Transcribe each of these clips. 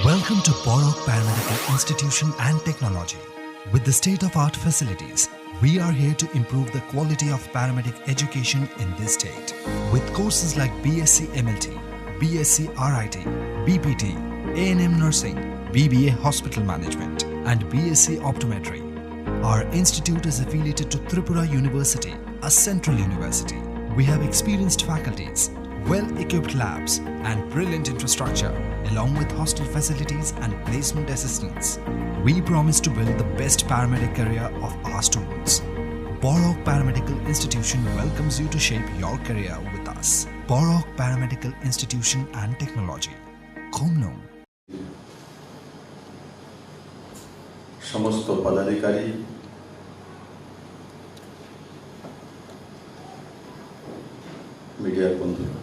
Welcome to Borok Paramedical Institution and Technology. With the state-of-art facilities, we are here to improve the quality of paramedic education in this state. With courses like BSc MLT, BSc RIT, BPT, A&M Nursing, BBA Hospital Management, and BSc Optometry. Our institute is affiliated to Tripura University, a central university. We have experienced faculties, well-equipped labs, and brilliant infrastructure, along with hostel facilities and placement assistance. We promise to build the best paramedic career of our students. Borok Paramedical Institution welcomes you to shape your career with us. Borok Paramedical Institution and Technology. Khomlong. সমস্ত পদাধিকারী মিডিয়ার বন্ধুরা,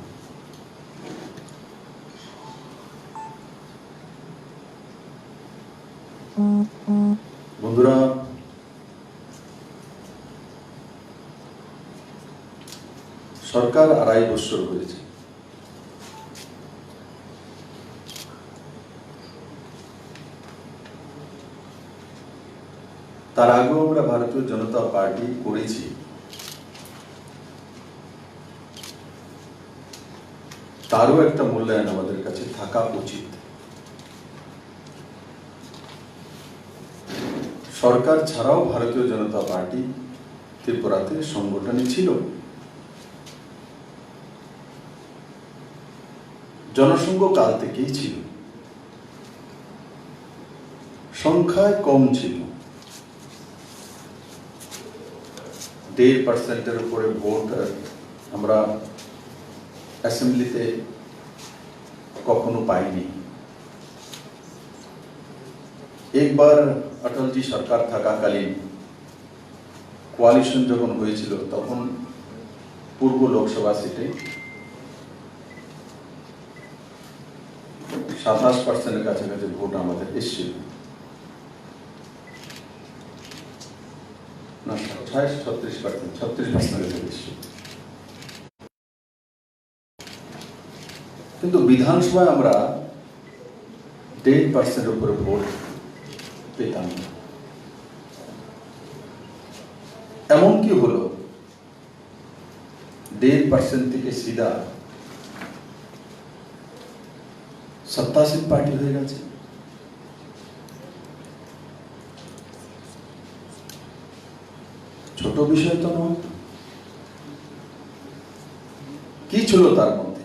সরকার 2.5 বছর হয়েছে। তার আগেও আমরা ভারতীয় জনতা party করেছি। তারও একটা মূল্যায়ন আমাদের কাছে থাকা উচিত। সরকার ছাড়াও ভারতীয় জনতা পার্টি ত্রিপুরাতে সংগঠনে ছিল। জনসংঘ কাল থেকেই ছিল, সংখ্যায় কম ছিল। 1.5% উপরে ভোট আমরা অ্যাসেম্বলিতে কখনো পাইনি। একবার অটলজি সরকার থাকাকালীন কোয়ালিশন যখন হয়েছিল, তখন পূর্ব লোকসভা সিটে 27% কাছাকাছি ভোট আমাদের এসেছিল। না, 36% এসেছিল। কিন্তু বিধানসভায় আমরা 1.5% উপরে ভোট পেতাম না। এমন কি হলো, 1.5% থেকে সিধা সত্তাসীন পার্টি হয়ে গেছে। ছোট বিষয় তো নয়। কি ছিল তার মধ্যে?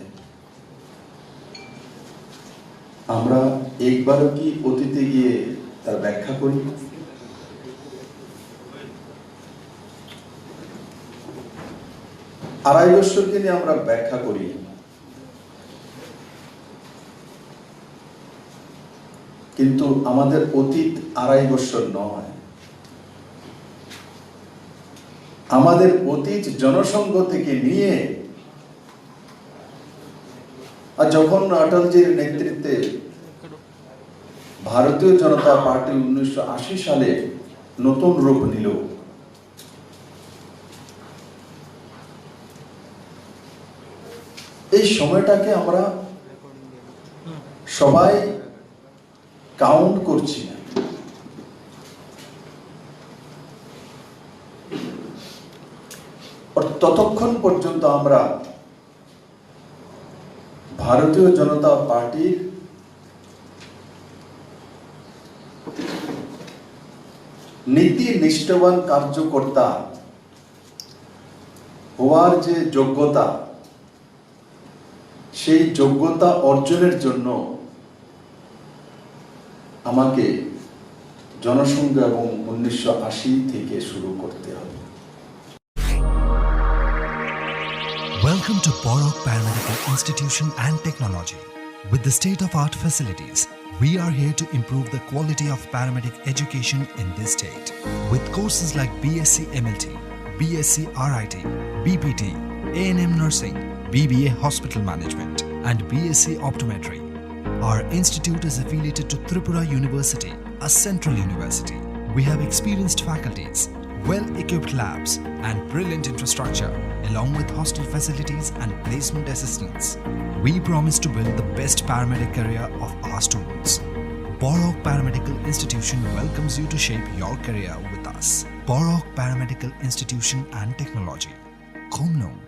আমরা একবারও কি অতীতে গিয়ে তার ব্যাখ্যা করি? 2.5 বছরকে নিয়ে আমরা ব্যাখ্যা করি, কিন্তু আমাদের অতীত 2.5 বছর নয়। আমাদের অতীত জনসংঘ থেকে নিয়ে, আর যখন অটলজির নেতৃত্বে ভারতীয় জনতা পার্টি 1980 সালে নতুন রূপ নিল, এই সময়টাকে আমরা সবাই কাউন্ট করছি না। ততক্ষণ পর্যন্ত আমরা ভারতীয় জনতা পার্টির নীতি নিষ্ঠবান কার্যকর্তা হওয়ার যে যোগ্যতা, সেই যোগ্যতা অর্জনের জন্য আমাকে জনসংঘ এবং 1980 থেকে শুরু করতে হবে। Welcome to Borok Paramedical Institution and Technology. With the state-of-art facilities, we are here to improve the quality of paramedic education in this state. With courses like BSc MLT, BSc RIT, BPT, A&M Nursing, BBA Hospital Management, and BSc Optometry. Our institute is affiliated to Tripura University, a central university. We have experienced faculties, well-equipped labs, and brilliant infrastructure, along with hostel facilities and placement assistance. We promise to build the best paramedic career of our students. Borok Paramedical Institution welcomes you to shape your career with us. Borok Paramedical Institution and Technology. Khomnong.